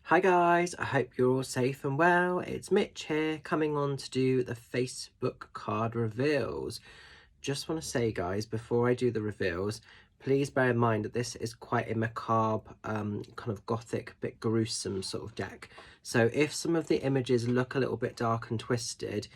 Hi guys, I hope you're all safe and well. It's Mitch here, coming on to do the Facebook card reveals. Just want to say guys, before I do the reveals, please bear in mind that this is quite a macabre, kind of gothic, bit gruesome sort of deck. So if some of the images look a little bit dark and twisted,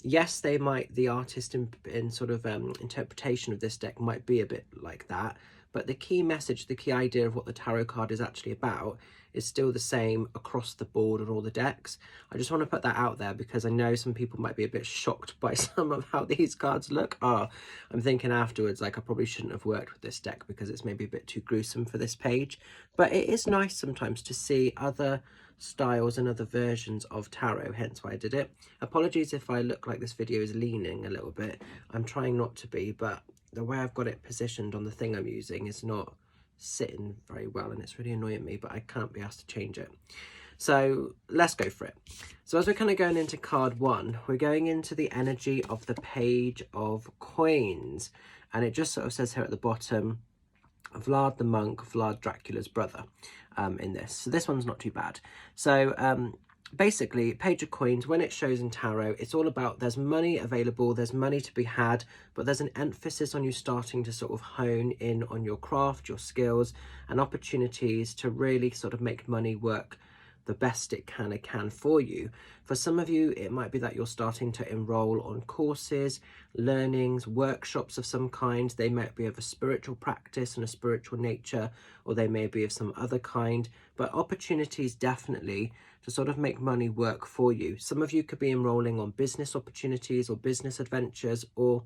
yes, they might, the artist in sort of interpretation of this deck might be a bit like that, but the key message, the key idea of what the tarot card is actually about is still the same across the board on all the decks. I just want to put that out there because I know some people might be a bit shocked by some of how these cards look. I'm thinking afterwards, like I probably shouldn't have worked with this deck because it's maybe a bit too gruesome for this page. But it is nice sometimes to see other styles and other versions of tarot, hence why I did it. Apologies if I look like this video is leaning a little bit. I'm trying not to be, but the way I've got it positioned on the thing I'm using is not sitting very well and it's really annoying me, but I can't be asked to change it. So let's go for it. So as we're kind of going into card one, we're going into the energy of the Page of Coins, and it just sort of says here at the bottom, Vlad the monk, Vlad Dracula's brother, in this. So this one's not too bad. So basically, Page of Coins, when it shows in tarot, it's all about there's money available, there's money to be had, but there's an emphasis on you starting to sort of hone in on your craft, your skills, and opportunities to really sort of make money work the best it can for you. For some of you, it might be that you're starting to enroll on courses, learnings, workshops of some kind. They might be of a spiritual practice and a spiritual nature, or they may be of some other kind, but opportunities definitely to sort of make money work for you. Some of you could be enrolling on business opportunities or business adventures, or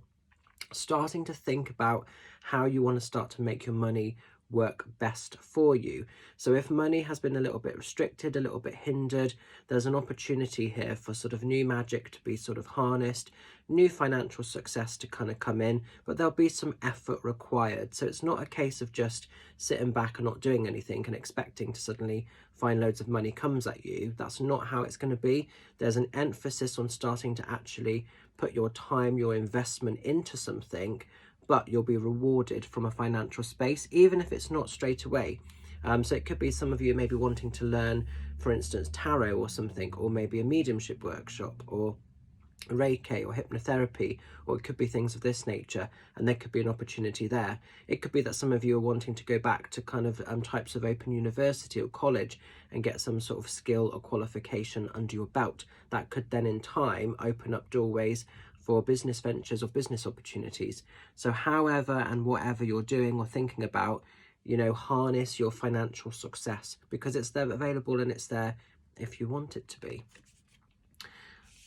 starting to think about how you want to start to make your money work best for you. So if money has been a little bit restricted, a little bit hindered, there's an opportunity here for sort of new magic to be sort of harnessed, new financial success to kind of come in, but there'll be some effort required. So it's not a case of just sitting back and not doing anything and expecting to suddenly find loads of money comes at you. That's not how it's going to be. There's an emphasis on starting to actually put your time, your investment into something, but you'll be rewarded from a financial space, even if it's not straight away. So it could be some of you maybe wanting to learn, for instance, tarot or something, or maybe a mediumship workshop, or Reiki or hypnotherapy, or it could be things of this nature, and there could be an opportunity there. It could be that some of you are wanting to go back to kind of types of open university or college and get some sort of skill or qualification under your belt. That could then in time open up doorways for business ventures or business opportunities. So however and whatever you're doing or thinking about, you know, harness your financial success because it's there available and it's there if you want it to be.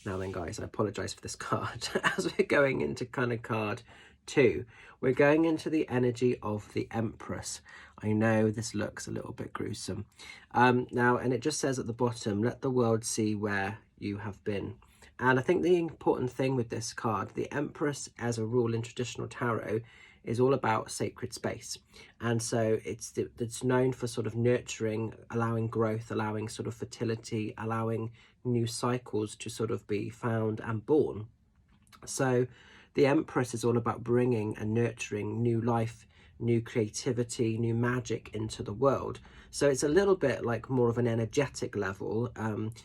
Now then guys, I apologise for this card. As we're going into kind of card two, we're going into the energy of the Empress. I know this looks a little bit gruesome. Now, and it just says at the bottom, let the world see where you have been. And I think the important thing with this card, the Empress as a rule in traditional tarot, is all about sacred space. And so it's known for sort of nurturing, allowing growth, allowing sort of fertility, allowing new cycles to sort of be found and born. So the Empress is all about bringing and nurturing new life, new creativity, new magic into the world. So it's a little bit like more of an energetic level,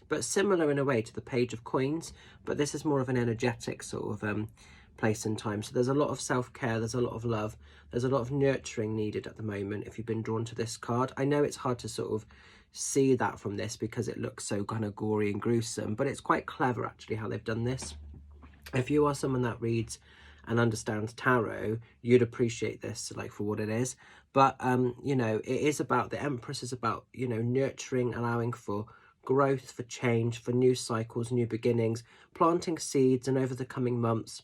but similar in a way to the Page of Coins, but this is more of an energetic sort of place and time. So there's a lot of self-care, there's a lot of love, there's a lot of nurturing needed at the moment if you've been drawn to this card. I know it's hard to sort of see that from this because it looks so kind of gory and gruesome, but it's quite clever actually how they've done this. If you are someone that reads and understands tarot, you'd appreciate this like for what it is. But you know, it is about, the Empress is about, you know, nurturing, allowing for growth, for change, for new cycles, new beginnings, planting seeds, and over the coming months,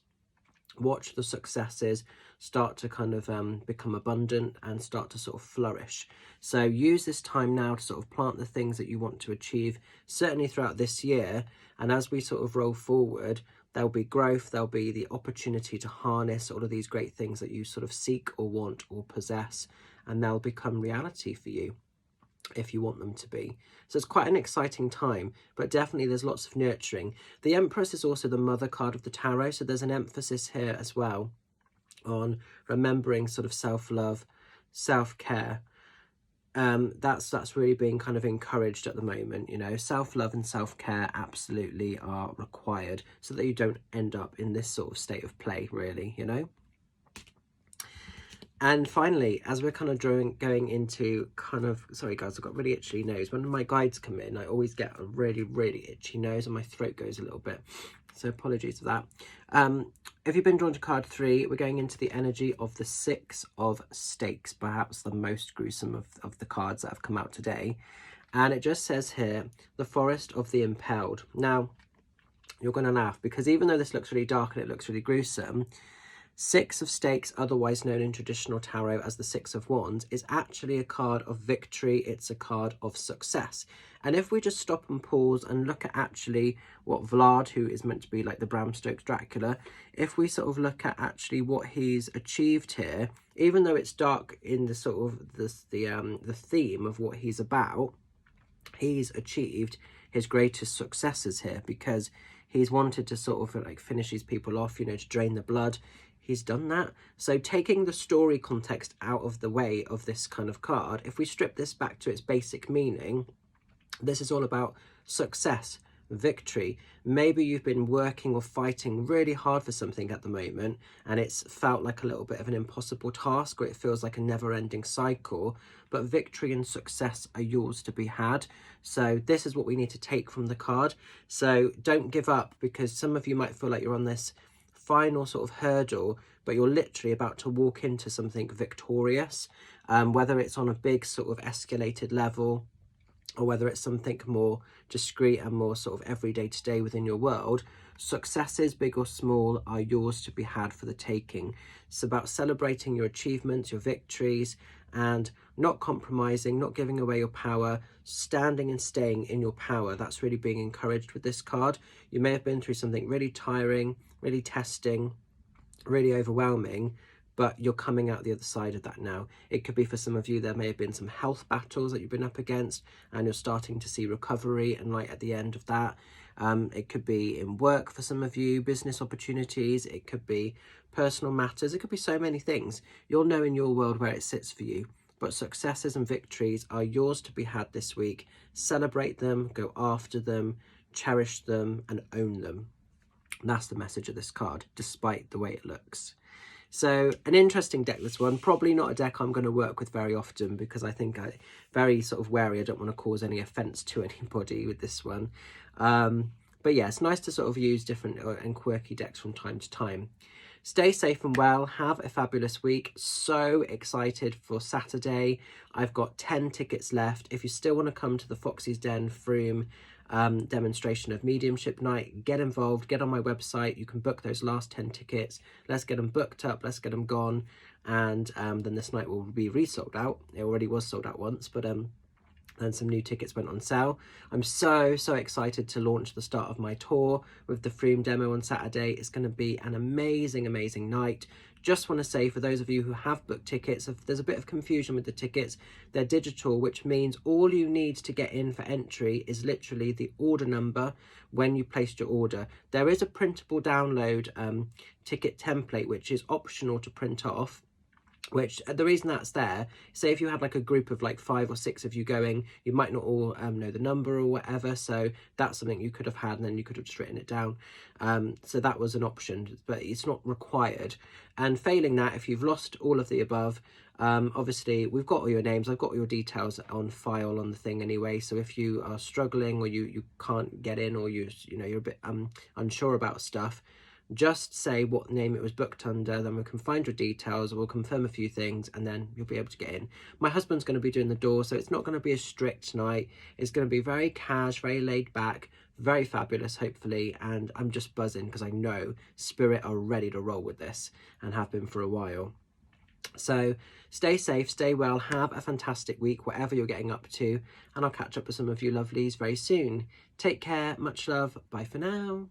watch the successes start to kind of become abundant and start to sort of flourish. So use this time now to sort of plant the things that you want to achieve, certainly throughout this year. And as we sort of roll forward, there'll be growth, there'll be the opportunity to harness all of these great things that you sort of seek or want or possess, and they'll become reality for you if you want them to be. So it's quite an exciting time, but definitely there's lots of nurturing. The Empress is also the mother card of the tarot, so there's an emphasis here as well on remembering sort of self-love, self-care, That's really being kind of encouraged at the moment. You know, self-love and self-care absolutely are required so that you don't end up in this sort of state of play, really, you know. And finally, as we're kind of going into kind of, sorry guys, I've got a really itchy nose. When my guides come in, I always get a really itchy nose and my throat goes a little bit. So apologies for that. If you've been drawn to card 3, we're going into the energy of the 6 of Stakes, perhaps the most gruesome of the cards that have come out today. And it just says here, the Forest of the Impelled. Now, you're going to laugh because even though this looks really dark and it looks really gruesome, 6 of Stakes, otherwise known in traditional tarot as the 6 of Wands, is actually a card of victory. It's a card of success. And if we just stop and pause and look at actually what Vlad, who is meant to be like the Bram Stoker's Dracula, if we sort of look at actually what he's achieved here, even though it's dark in the sort of the theme of what he's about, he's achieved his greatest successes here because he's wanted to sort of like finish these people off, you know, to drain the blood. He's done that. So taking the story context out of the way of this kind of card, if we strip this back to its basic meaning, this is all about success, victory. Maybe you've been working or fighting really hard for something at the moment and it's felt like a little bit of an impossible task, or it feels like a never-ending cycle, but victory and success are yours to be had. So this is what we need to take from the card. So don't give up, because some of you might feel like you're on this final sort of hurdle, but you're literally about to walk into something victorious, whether it's on a big sort of escalated level or whether it's something more discreet and more sort of everyday to day within your world. Successes, big or small, are yours to be had for the taking. It's about celebrating your achievements, your victories, and not compromising, not giving away your power, standing and staying in your power. That's really being encouraged with this card. You may have been through something really tiring, really testing, really overwhelming, but you're coming out the other side of that now. It could be for some of you, there may have been some health battles that you've been up against and you're starting to see recovery and light at the end of that. It could be in work for some of you, business opportunities, it could be personal matters, it could be so many things. You'll know in your world where it sits for you, but successes and victories are yours to be had this week. Celebrate them, go after them, cherish them and own them. And that's the message of this card, despite the way it looks. So an interesting deck, this one. Probably not a deck I'm going to work with very often because I think I'm very sort of wary. I don't want to cause any offence to anybody with this one. But yeah, it's nice to sort of use different and quirky decks from time to time. Stay safe and well. Have a fabulous week. So excited for Saturday. I've got 10 tickets left. If you still want to come to the Foxy's Den Froome demonstration of mediumship night, get involved, get on my website. You can book those last 10 tickets. Let's get them booked up, let's get them gone, and then this night will be resold out. It already was sold out once, but then some new tickets went on sale. I'm so excited to launch the start of my tour with the Froome demo on Saturday. It's going to be an amazing night. Just want to say, for those of you who have booked tickets, if there's a bit of confusion with the tickets, they're digital, which means all you need to get in for entry is literally the order number when you placed your order. There is a printable download ticket template, which is optional to print off. Which the reason that's there, say if you had like a group of like 5 or 6 of you going, you might not all know the number or whatever, so that's something you could have had and then you could have just written it down. So that was an option, but it's not required. And failing that, if you've lost all of the above, obviously we've got all your names, I've got all your details on file on the thing anyway, so if you are struggling or you can't get in, or you're a bit unsure about stuff, just say what name it was booked under, then we can find your details, we'll confirm a few things, and then you'll be able to get in. My husband's going to be doing the door, so it's not going to be a strict night. It's going to be very cash, very laid back, very fabulous, hopefully, and I'm just buzzing because I know Spirit are ready to roll with this and have been for a while. So stay safe, stay well, have a fantastic week, whatever you're getting up to, and I'll catch up with some of you lovelies very soon. Take care, much love, bye for now.